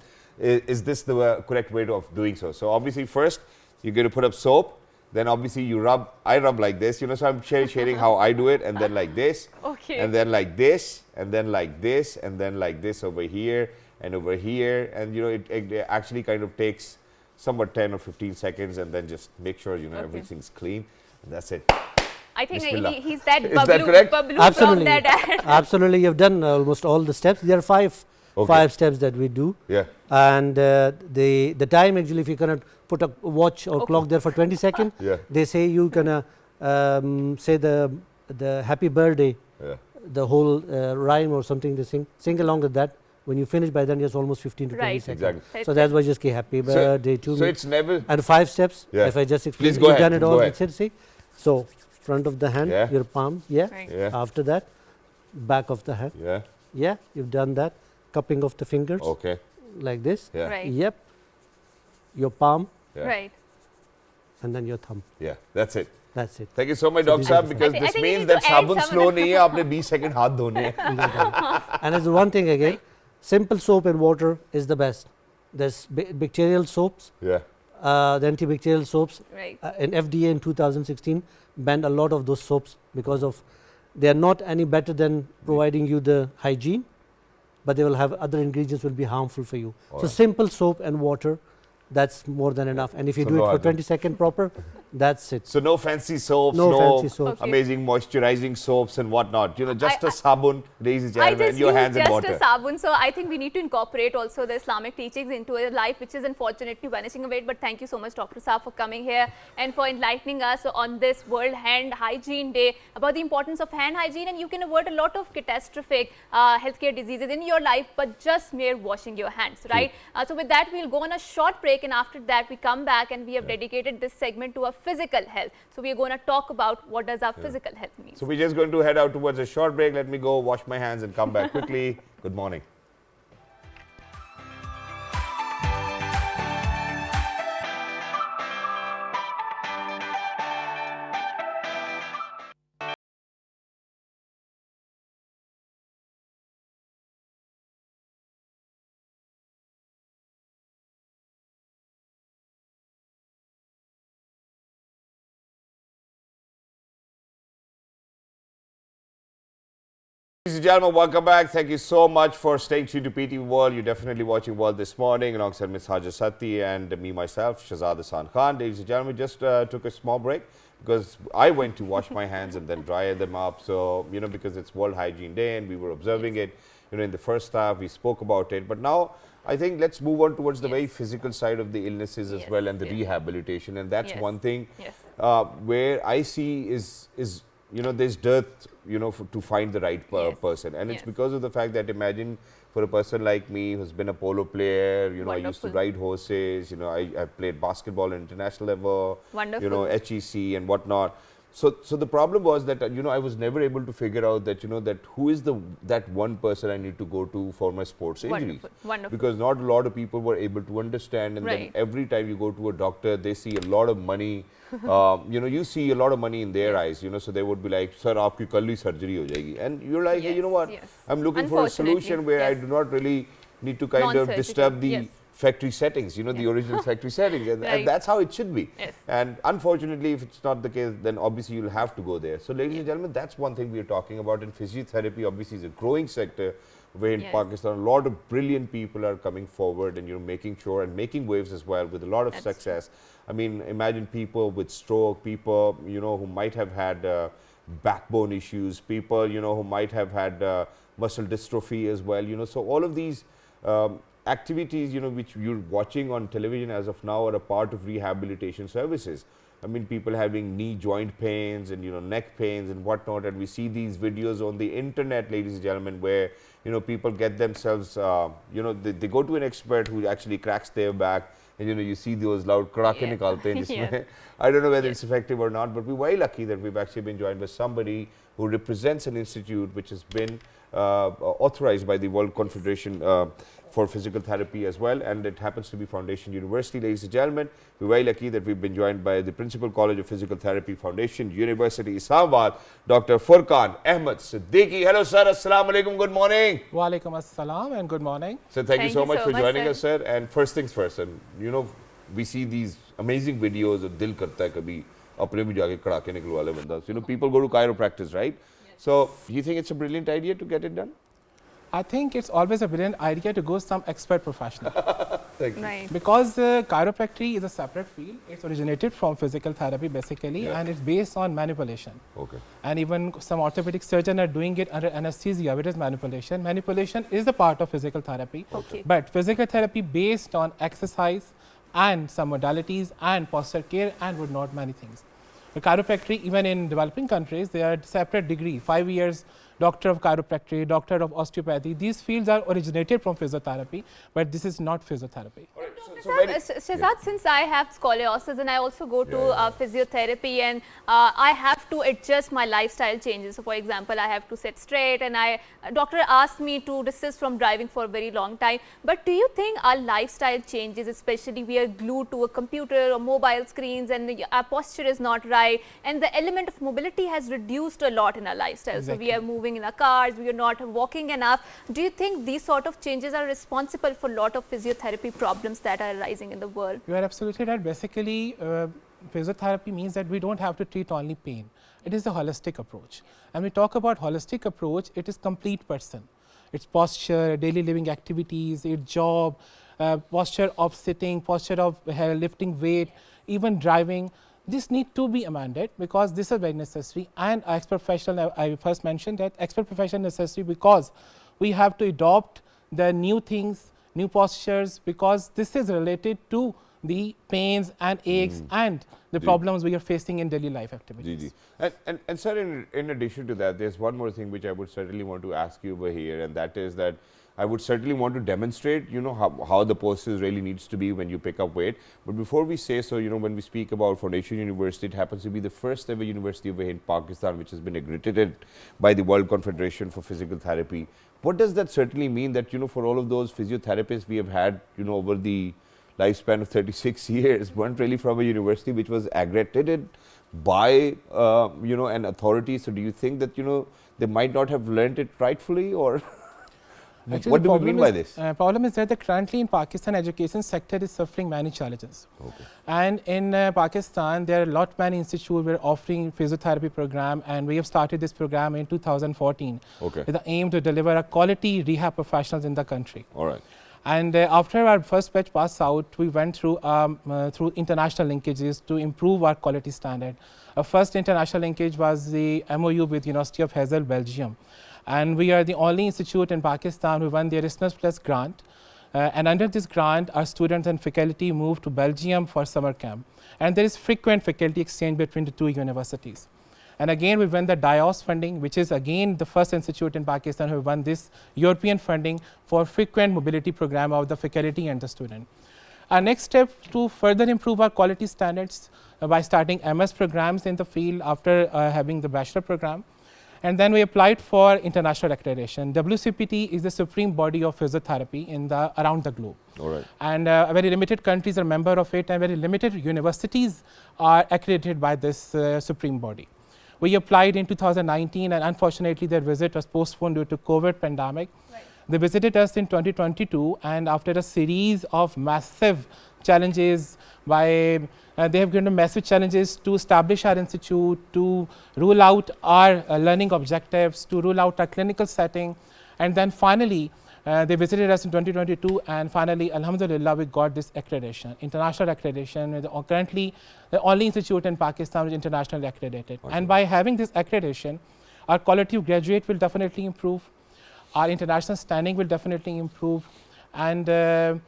Speaker 1: the correct way of doing so. So obviously first you're going to put up soap, then obviously I rub like this, so I'm sharing how I do it, and then like this,
Speaker 2: Okay.
Speaker 1: and then like this, and then like this, and then like this over here and over here, and it actually kind of takes somewhat 10 or 15 seconds, and then just make sure, you know, everything's clean. And that's it.
Speaker 2: I think
Speaker 1: Bismillah.
Speaker 2: he's that
Speaker 1: Is that correct?
Speaker 2: Bablu from
Speaker 3: Absolutely.
Speaker 2: that ad.
Speaker 3: Absolutely, you've done almost all the steps. There are five steps that we do.
Speaker 1: Yeah.
Speaker 3: And the time actually, if you cannot put a watch or clock there for 20 seconds,
Speaker 1: Yeah.
Speaker 3: they say you can say the happy birthday,
Speaker 1: Yeah.
Speaker 3: the whole rhyme or something. They sing along with that. When you finish, by then it's almost 15 to 20
Speaker 2: Right.
Speaker 3: seconds.
Speaker 1: Exactly.
Speaker 3: So that's why just say happy birthday to
Speaker 1: So
Speaker 3: me.
Speaker 1: it's never.
Speaker 3: And 5 steps.
Speaker 1: Yeah.
Speaker 3: If I just explain,
Speaker 1: Please go
Speaker 3: you've
Speaker 1: ahead,
Speaker 3: done it
Speaker 1: go
Speaker 3: all.
Speaker 1: ahead.
Speaker 3: That's it. See. So front of the hand,
Speaker 1: Yeah.
Speaker 3: your palm. Yeah.
Speaker 2: Right.
Speaker 1: Yeah.
Speaker 3: After that, back of the hand.
Speaker 1: Yeah.
Speaker 3: Yeah. You've done that. Cupping of the fingers
Speaker 1: Okay.
Speaker 3: like this.
Speaker 1: Yeah.
Speaker 2: Right.
Speaker 3: Yep. Your palm
Speaker 1: Yeah.
Speaker 2: Right.
Speaker 3: and then your thumb.
Speaker 1: Yeah. That's it.
Speaker 3: That's it.
Speaker 1: Thank you so much,
Speaker 3: So
Speaker 1: Dr.
Speaker 3: these
Speaker 1: Saab,
Speaker 3: are the
Speaker 1: because
Speaker 2: I thi- I
Speaker 1: this
Speaker 2: think you
Speaker 1: means
Speaker 2: need
Speaker 1: that
Speaker 2: to add
Speaker 1: sabun
Speaker 2: some-
Speaker 1: slow nahi hai, aapne 20 second haath dhone hain.
Speaker 3: And there's one thing again. Simple soap and water is the best. There's bacterial soaps,
Speaker 1: Yeah.
Speaker 3: the antibacterial soaps.
Speaker 2: Right.
Speaker 3: And FDA in 2016 banned a lot of those soaps because of they are not any better than providing you the hygiene, but they will have other ingredients will be harmful for you. So
Speaker 1: Alright.
Speaker 3: simple soap and water, that's more than enough. And if you
Speaker 1: So
Speaker 3: do
Speaker 1: no
Speaker 3: it for
Speaker 1: other-
Speaker 3: 20 seconds proper, that's it.
Speaker 1: So no fancy soaps,
Speaker 3: No fancy soaps.
Speaker 2: Okay.
Speaker 1: amazing moisturizing soaps and whatnot. You know, just
Speaker 2: I-
Speaker 1: a sabun, ladies and
Speaker 2: I
Speaker 1: gentlemen,
Speaker 2: just
Speaker 1: your
Speaker 2: use
Speaker 1: hands in
Speaker 2: just
Speaker 1: water.
Speaker 2: a sabun, so I think we need to incorporate also the Islamic teachings into a life which is unfortunately vanishing away. But thank you so much, Dr. Saab, for coming here and for enlightening us on this World Hand Hygiene Day about the importance of hand hygiene, and you can avoid a lot of catastrophic healthcare diseases in your life, but just mere washing your hands, right? So with that, we'll go on a short break, and after that, we come back and we have dedicated this segment to our physical health. So we are going to talk about what does our physical health mean.
Speaker 1: So we're just going to head out towards a short break. Let me go wash my hands and come back quickly. Good morning. Ladies and gentlemen, welcome back. Thank you so much for staying tuned to PT World. You're definitely watching World this morning alongside Ms. Haja Satti and me, myself, Shahzad Hassan Khan. Ladies and gentlemen, just took a small break because I went to wash my hands and then dry them up. So, you know, because it's World Hygiene Day and we were observing it, you know, in the first half, we spoke about it. But now, I think let's move on towards the very physical side of the illnesses as well and the rehabilitation. And that's one thing where I see is you know, there's dearth, you know, to find the right person. And it's because of the fact that imagine for a person like me who's been a polo player, you know, I used to ride horses, you know, I played basketball at international level, you know, HEC and whatnot. So the problem was that, you know, I was never able to figure out that, you know, that who is that one person I need to go to for my sports injuries. Because not a lot of people were able to understand. And then every time you go to a doctor, they see a lot of money. You know, you see a lot of money in their eyes, you know, so they would be like, sir, aapki kal hi surgery ho jayegi. And you're like, hey, you know what, I'm looking for a solution where I do not really need to kind of disturb the factory settings, you know, the original factory settings. And that's how it should be. And unfortunately, if it's not the case, then obviously you'll have to go there. So ladies and gentlemen, that's one thing we are talking about. And physiotherapy obviously is a growing sector where in Pakistan, a lot of brilliant people are coming forward and, you know, making sure and making waves as well with a lot of success. I mean, imagine people with stroke, people, you know, who might have had backbone issues, people, you know, who might have had muscle dystrophy as well, you know. So all of these activities, you know, which you're watching on television as of now are a part of rehabilitation services. I mean, people having knee joint pains and, you know, neck pains and whatnot. And we see these videos on the internet, ladies and gentlemen, where, you know, people get themselves, you know, they go to an expert who actually cracks their back. And, you know, you see those loud krake nikalte hain jisme. I don't know whether it's effective or not, but we're very lucky that we've actually been joined by somebody who represents an institute which has been authorized by the World Confederation for Physical Therapy as well, and it happens to be Foundation University. Ladies and gentlemen, we're very lucky that we've been joined by the Principal College of Physical Therapy Foundation, University Islamabad, Dr. Furqan Ahmed Siddiqui. Hello sir, assalamu alaikum, good morning.
Speaker 4: Wa alaikum assalam and good morning.
Speaker 1: So thank you so much for joining us, sir. And first things first, and you know, we see these amazing videos of dil karta hai kabhi apne bhi jaake kadake nikalwa le banda. You know, people go to chiropractors, right? So do you think it's a brilliant idea to get it done?
Speaker 4: I think it's always a brilliant idea to go some expert professional.
Speaker 1: Thank you.
Speaker 2: Right.
Speaker 4: Because chiropractic is a separate field. It's originated from physical therapy basically,
Speaker 1: Yeah.
Speaker 4: and it's based on manipulation.
Speaker 1: Okay.
Speaker 4: And even some orthopedic surgeons are doing it under anesthesia, which is manipulation. Manipulation is a part of physical therapy.
Speaker 2: Okay.
Speaker 4: But physical therapy based on exercise and some modalities and posture care and would not many things. The chiropractic, even in developing countries, they are separate degree, 5 years doctor of chiropractic, doctor of osteopathy. These fields are originated from physiotherapy, but this is not physiotherapy.
Speaker 1: All right.
Speaker 2: Shehzad, since I have scoliosis and I also go to physiotherapy, and I have to adjust my lifestyle changes. So, for example, I have to sit straight, and doctor asked me to desist from driving for a very long time. But do you think our lifestyle changes, especially we are glued to a computer or mobile screens, and our posture is not right, and the element of mobility has reduced a lot in our lifestyle.
Speaker 4: Exactly.
Speaker 2: So, we are moving in our cars, we are not walking enough. Do you think these sort of changes are responsible for a lot of physiotherapy problems that are arising in the world?
Speaker 4: You are absolutely right. Basically, physiotherapy means that we don't have to treat only pain. It is a holistic approach. And we talk about holistic approach, it is complete person. It's posture, daily living activities, its job, posture of sitting, posture of lifting weight, even driving. This need to be amended because this is very necessary, and expert professional, I first mentioned that expert professional necessary because we have to adopt the new things, new postures, because this is related to the pains and aches and the problems we are facing in daily life activities.
Speaker 1: And sir, in addition to that, there's one more thing which I would certainly want to ask you over here, and that is that I would certainly want to demonstrate, you know, how the postures really needs to be when you pick up weight. But before we say so, you know, when we speak about Foundation University, it happens to be the first ever university over here in Pakistan which has been accredited by the World Confederation for Physical Therapy. What does that certainly mean that, you know, for all of those physiotherapists we have had, you know, over the lifespan of 36 years, weren't really from a university which was accredited by, you know, an authority. So do you think that, you know, they might not have learned it rightfully, or
Speaker 4: Actually,
Speaker 1: what do we mean by this?
Speaker 4: Problem is that currently in Pakistan, education sector is suffering many challenges.
Speaker 1: Okay.
Speaker 4: And in Pakistan, there are a lot many institutes who are offering physiotherapy program, and we have started this program in 2014
Speaker 1: Okay.
Speaker 4: with the aim to deliver a quality rehab professionals in the country.
Speaker 1: All right.
Speaker 4: And after our first batch passed out, we went through international linkages to improve our quality standard. Our first international linkage was the MOU with University of Hazel, Belgium. And we are the only institute in Pakistan who won the Erasmus Plus grant. And under this grant, our students and faculty moved to Belgium for summer camp. And there is frequent faculty exchange between the two universities. And again, we won the DIOS funding, which is again the first institute in Pakistan who won this European funding for frequent mobility program of the faculty and the student. Our next step to further improve our quality standards by starting MS programs in the field after having the bachelor program. And then we applied for international accreditation. WCPT is the supreme body of physiotherapy around the globe.
Speaker 1: All right.
Speaker 4: And very limited countries are member of it, and very limited universities are accredited by this supreme body. We applied in 2019, and unfortunately their visit was postponed due to COVID pandemic.
Speaker 2: Right.
Speaker 4: They visited us in 2022, and after a series of massive challenges they have given massive challenges to establish our institute, to rule out our learning objectives, to rule out our clinical setting. And then finally, they visited us in 2022, and finally, alhamdulillah, we got this accreditation, international accreditation. We're currently the only institute in Pakistan which is internationally accredited.
Speaker 1: Okay.
Speaker 4: And by having this accreditation, our quality of graduate will definitely improve, our international standing will definitely improve, and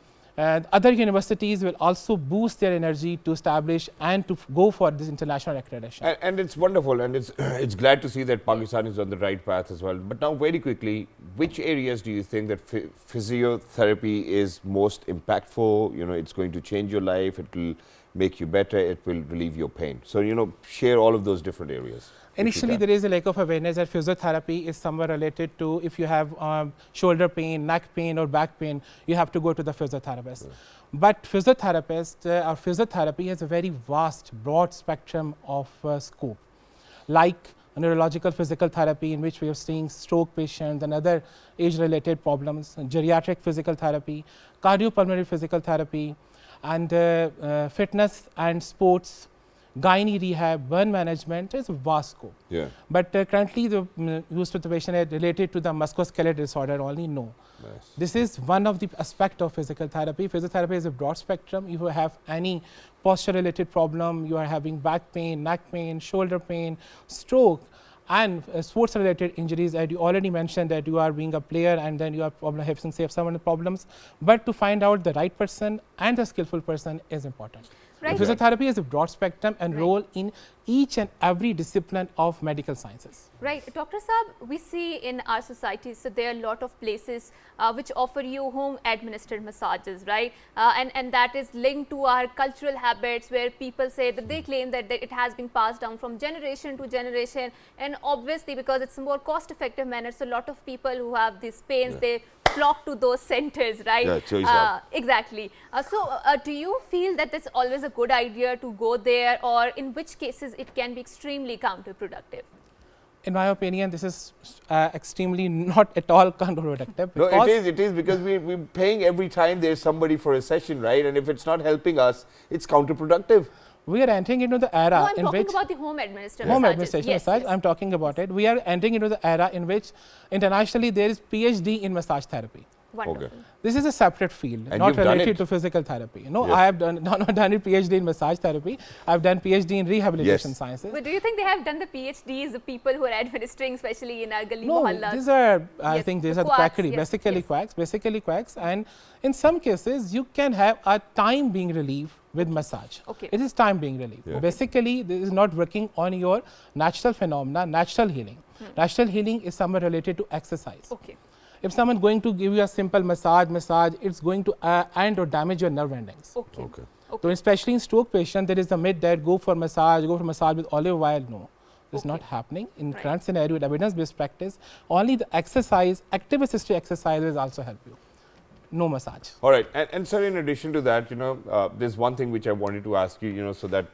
Speaker 4: other universities will also boost their energy to establish and to go for this international accreditation.
Speaker 1: And it's wonderful, and it's glad to see that Pakistan is on the right path as well. But now, very quickly, which areas do you think that physiotherapy is most impactful? You know, it's going to change your life, it will make you better, it will relieve your pain. So, you know, share all of those different areas.
Speaker 4: Initially, there is a lack of awareness that physiotherapy is somewhere related to if you have shoulder pain, neck pain, or back pain, you have to go to the physiotherapist.
Speaker 1: Yeah.
Speaker 4: But physiotherapy has a very vast, broad spectrum of scope, like neurological physical therapy, in which we are seeing stroke patients and other age-related problems, geriatric physical therapy, cardiopulmonary physical therapy, and fitness and sports, gynae rehab, burn management. It's a vast scope.
Speaker 1: Yeah.
Speaker 4: But currently, the use to the patient are related to the musculoskeletal disorder only. No.
Speaker 1: Nice.
Speaker 4: This is one of the aspect of physical therapy. Physiotherapy is a broad spectrum. If you have any posture-related problem, you are having back pain, neck pain, shoulder pain, stroke, and sports-related injuries. And you already mentioned that you are being a player and then you are having some problems. But to find out the right person and the skillful person is important.
Speaker 2: Right.
Speaker 4: Physiotherapy is a broad spectrum and role in each and every discipline of medical sciences.
Speaker 2: Right. Dr. Saab, we see in our society, so there are a lot of places which offer you home administered massages, right? And that is linked to our cultural habits, where people say that they claim that it has been passed down from generation to generation, and obviously because it's a more cost effective manner, so a lot of people who have these pains, they flock to those centers, right?
Speaker 1: Yeah,
Speaker 2: exactly. Do you feel that it's always a good idea to go there, or in which cases it can be extremely counterproductive?
Speaker 4: In my opinion, this is extremely not at all counterproductive.
Speaker 1: No, it is because we're paying every time there's somebody for a session, right? And if it's not helping us, it's counterproductive.
Speaker 4: We are entering into the era
Speaker 2: No, I'm
Speaker 4: in
Speaker 2: talking
Speaker 4: which
Speaker 2: about the home administered
Speaker 4: home
Speaker 2: massages.
Speaker 4: administration
Speaker 2: Yes,
Speaker 4: massage,
Speaker 2: yes.
Speaker 4: I'm talking about it. We are entering into the era in which internationally there is PhD in massage therapy.
Speaker 2: Wonderful.
Speaker 1: Okay.
Speaker 4: This is a separate field,
Speaker 1: And
Speaker 4: not
Speaker 1: you've done
Speaker 4: related
Speaker 1: it?
Speaker 4: to physical therapy. No,
Speaker 1: Yes.
Speaker 4: I have not done a PhD in massage therapy. I've done PhD in rehabilitation
Speaker 1: Yes.
Speaker 4: sciences.
Speaker 2: But do you think they have done the PhDs, the people who are administering, especially in our Gali
Speaker 4: No,
Speaker 2: Mohallas?
Speaker 4: these are, I
Speaker 2: Yes,
Speaker 4: think these
Speaker 2: the
Speaker 4: are the
Speaker 2: quacks,
Speaker 4: quackery,
Speaker 2: yes,
Speaker 4: basically quacks. And in some cases, you can have a time being relieved with massage.
Speaker 2: Okay.
Speaker 4: It is time being relieved.
Speaker 1: Yeah.
Speaker 4: Basically, this is not working on your natural phenomena, natural healing. Natural healing is somewhat related to exercise.
Speaker 2: Okay.
Speaker 4: If someone going to give you a simple massage, it's going to end or damage your nerve endings.
Speaker 2: Okay.
Speaker 1: Okay.
Speaker 4: So especially in stroke patient, there is a myth that go for massage with olive oil. No, it's not happening. In
Speaker 2: Right.
Speaker 4: current scenario, with evidence-based practice, only the exercise, active assisted exercises also help you. No massage.
Speaker 1: All right. And sir, in addition to that, there's one thing which I wanted to ask you, so that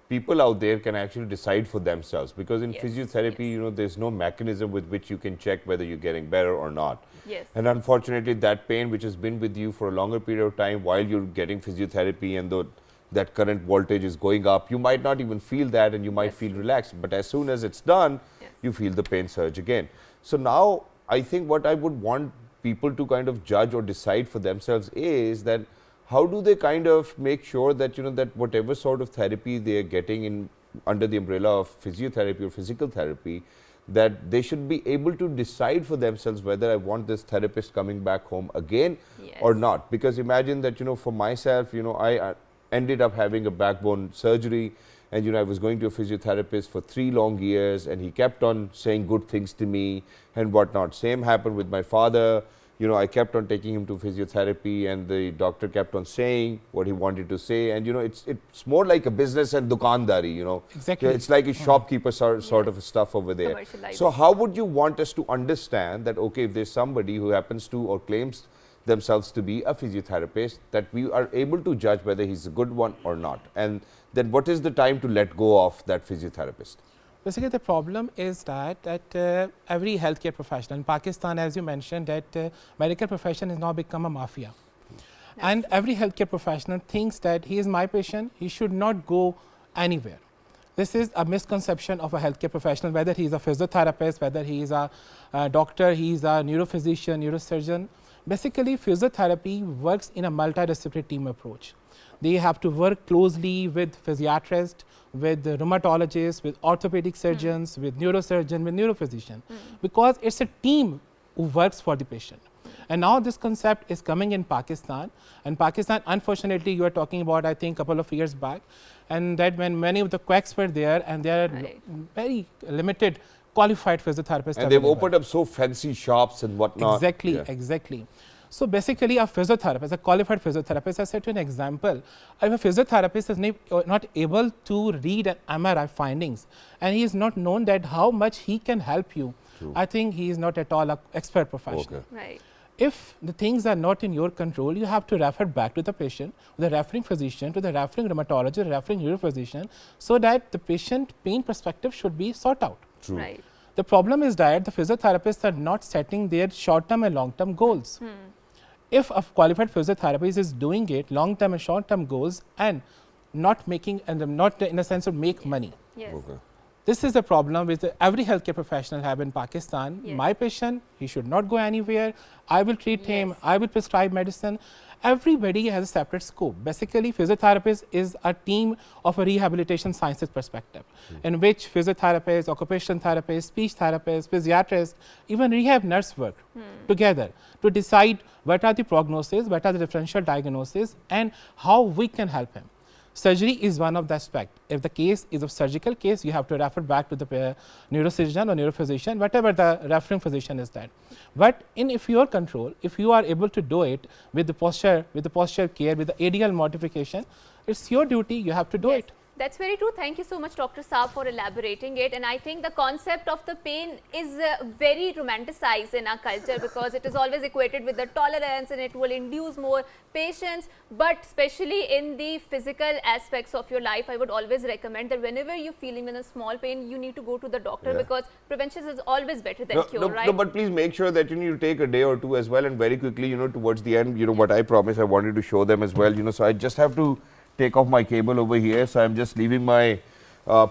Speaker 1: people out there can actually decide for themselves, because in
Speaker 2: Yes,
Speaker 1: physiotherapy, there's no mechanism with which you can check whether you're getting better or not.
Speaker 2: Yes.
Speaker 1: And unfortunately, that pain which has been with you for a longer period of time while you're getting physiotherapy, and though that current voltage is going up, you might not even feel that, and you might feel relaxed. But as soon as it's done, you feel the pain surge again. So now I think what I would want people to kind of judge or decide for themselves is that how do they kind of make sure that, that whatever sort of therapy they are getting in under the umbrella of physiotherapy or physical therapy, that they should be able to decide for themselves whether I want this therapist coming back home again or not. Because imagine that, for myself, I ended up having a backbone surgery, and, I was going to a physiotherapist for 3 long years, and he kept on saying good things to me and whatnot. Same happened with my father. I kept on taking him to physiotherapy, and the doctor kept on saying what he wanted to say. And, it's more like a business and dukandari,
Speaker 4: Exactly.
Speaker 1: It's like a shopkeeper sort of stuff over there.
Speaker 2: Commercialized.
Speaker 1: So how would you want us to understand that, okay, if there's somebody who happens to or claims themselves to be a physiotherapist, that we are able to judge whether he's a good one or not? And then what is the time to let go of that physiotherapist?
Speaker 4: Basically, the problem is that every healthcare professional in Pakistan, as you mentioned, that medical profession has now become a mafia. And every healthcare professional thinks that he is my patient, he should not go anywhere. This is a misconception of a healthcare professional, whether he is a physiotherapist, whether he is a doctor, he is a neurophysician, neurosurgeon. Basically, physiotherapy works in a multidisciplinary team approach. They have to work closely with physiatrists, with rheumatologists, with orthopedic surgeons, with neurosurgeon, with neurophysician, because it's a team who works for the patient. And now this concept is coming in Pakistan. And Pakistan, unfortunately, you are talking about, I think, a couple of years back, and that when many of the quacks were there, and there are very limited qualified physiotherapists.
Speaker 1: And they've opened up so fancy shops and whatnot.
Speaker 4: Exactly,
Speaker 1: Yeah.
Speaker 4: exactly. So basically, a physiotherapist, a qualified physiotherapist, I said to an example, if a physiotherapist is not able to read an MRI findings, and he is not known that how much he can help you, I think he is not at all an expert professional.
Speaker 1: Okay.
Speaker 2: Right.
Speaker 4: If the things are not in your control, you have to refer back to the patient, the referring physician, to the referring rheumatologist, the referring neurophysician, so that the patient pain perspective should be sought out.
Speaker 1: True.
Speaker 2: Right.
Speaker 4: The problem is that the physiotherapists are not setting their short-term and long-term goals. If a qualified physiotherapist is doing it, long-term and short-term goals, and not making, and not in a sense of make money.
Speaker 2: Yes.
Speaker 1: Okay.
Speaker 4: This is the problem with every healthcare professional have in Pakistan.
Speaker 2: Yes.
Speaker 4: My patient, he should not go anywhere. I will treat him.
Speaker 2: Yes.
Speaker 4: I will prescribe medicine. Everybody has a separate scope. Basically, physiotherapist is a team of a rehabilitation sciences perspective, in which physiotherapists, occupational therapists, speech therapists, physiatrists, even rehab nurse work together to decide what are the prognoses, what are the differential diagnoses, and how we can help him. Surgery is one of the aspects. If the case is a surgical case, you have to refer back to the neurosurgeon or neurophysician, whatever the referring physician is that. But if your control, if you are able to do it with the posture care, with the ADL modification, it's your duty, you have to do it.
Speaker 2: That's very true. Thank you so much, Dr. Saab, for elaborating it. And I think the concept of the pain is very romanticized in our culture, because it is always equated with the tolerance and it will induce more patience. But especially in the physical aspects of your life, I would always recommend that whenever you're feeling in a small pain, you need to go to the doctor, because prevention is always better than cure, right?
Speaker 1: No, but please make sure that you take a day or two as well, and very quickly, towards the end, what I promised, I wanted to show them as well, so I just have to take off my cable over here, so I'm just leaving my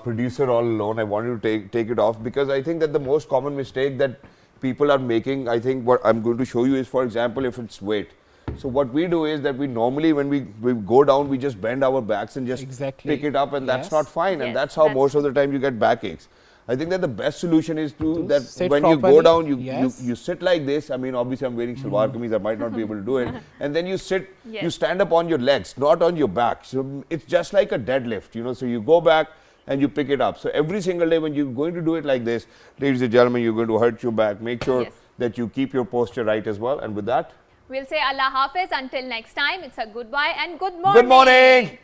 Speaker 1: producer all alone. I wanted to take it off, because I think that the most common mistake that people are making, I think what I'm going to show you is, for example, if it's weight. So what we do is that we normally, when we go down, we just bend our backs and just pick it up, and that's not fine, and that's how most of the time you get backaches. I think that the best solution is to that when you go down, you sit like this. I mean, obviously I'm wearing shalwar kameez, I might not be able to do it. And then you sit, you stand up on your legs, not on your back. So it's just like a deadlift, so you go back and you pick it up. So every single day when you're going to do it like this, ladies and gentlemen, you're going to hurt your back. Make sure that you keep your posture right as well. And with that,
Speaker 2: we'll say Allah Hafiz until next time. It's a goodbye and good morning.
Speaker 1: Good morning.